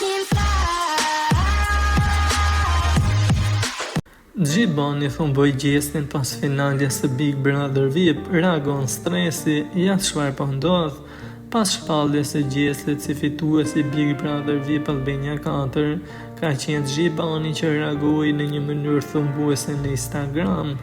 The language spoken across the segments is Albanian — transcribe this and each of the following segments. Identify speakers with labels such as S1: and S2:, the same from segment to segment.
S1: can fly.
S2: Gjibani boj gjestin pas finaljes së Big Brother VIP, reagon stresi, jashtë çfarë po ndodh. Pas shpalljes së gjestit si fituesi Big Brother VIP Albania 4, ka qenë Gjibani që reagoi në një mënyrë thumbuese në Instagram.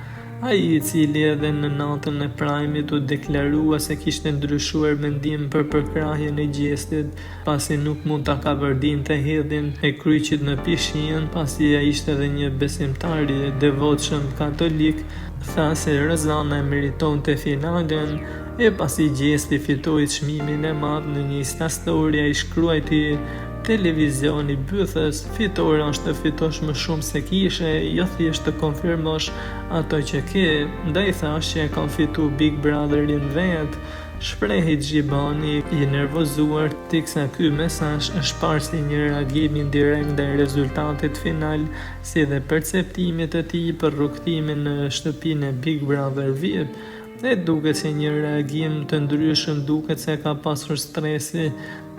S2: Ai I cili edhe në natën e Prime-it u deklarua se kishte ndryshuar mendim për përkrahjen e gjestit, pasi nuk mund ta kavërdinte hedhjen e kryqit në pishinë, pasi ai ishte edhe një besimtar I devotshëm katolik, tha se Rëzana e meritonte finalen, e pasi gjesti fitoi çmimin e madh në një Instastory, ai shkruajti: televizioni bythës, fitore është të fitosh më shumë se kishe, jo thjesht të konfirmosh ato që ke, ndaj thash që e kam fitu Big Brotherin vet. Shprehi Gjibani I nervozuar, tiksa ky mesazh është parë si një reagim indirekt ndaj rezultatit final, si dhe perceptimit të tij për rrugtimin në shtëpinë e Big Brother VIP. E duket se një reagim të ndryshëm, duket se ka pasur stresi,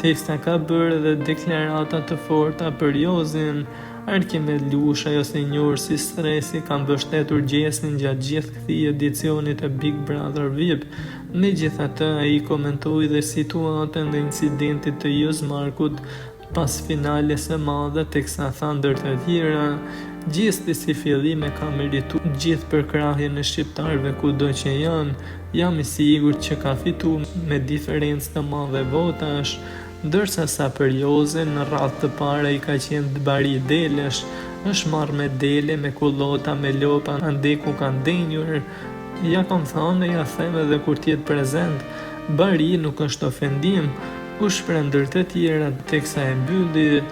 S2: teksta ka bërë dhe deklarata të forta për Jozin. Arkimed Lusha, ose I njohur si Stresi, ka mbështetur gjestin gjatë gjithë këtij edicionit të Big Brother VIP. Megjithatë, ai komentoi dhe situatën dhe incidentit të Jozmarkut pas finales së madhe, teksa tha ndër të tjera: gjesti si fillim e ka merituar gjithë përkrahjen e shqiptarëve kudo që janë. Jam I sigurt që ka fituar me diferencë të madhe votash, ndërsa sa për Jozin, në radhë të parë ai ka qenë bari delesh, është marrë me dele, me kullota, me lopa, ande ku ka ndenjur. Ja kam thënë, ja them edhe kur t'jetë prezent, bari nuk është ofendim, u shpreh ndër të tjera, teksa e mbylli: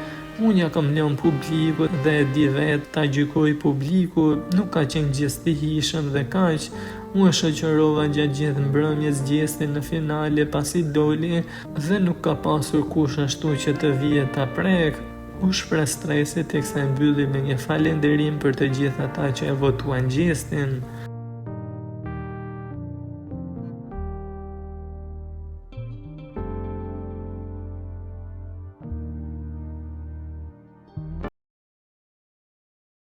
S2: unë ja kam lënë publikut dhe e di vetë, ta gjykoj publiku, nuk ka qenë gjesti hishëm dhe kaq. Unë shoqërova gjatë gjithë mbrëmjes gjestin në finale pasi doli dhe nuk ka pasur kush ashtu që të vije ta prek. U shpreh Stresi, teksa e mbylli me një falënderim për të gjithë ata që e votuan gjestin.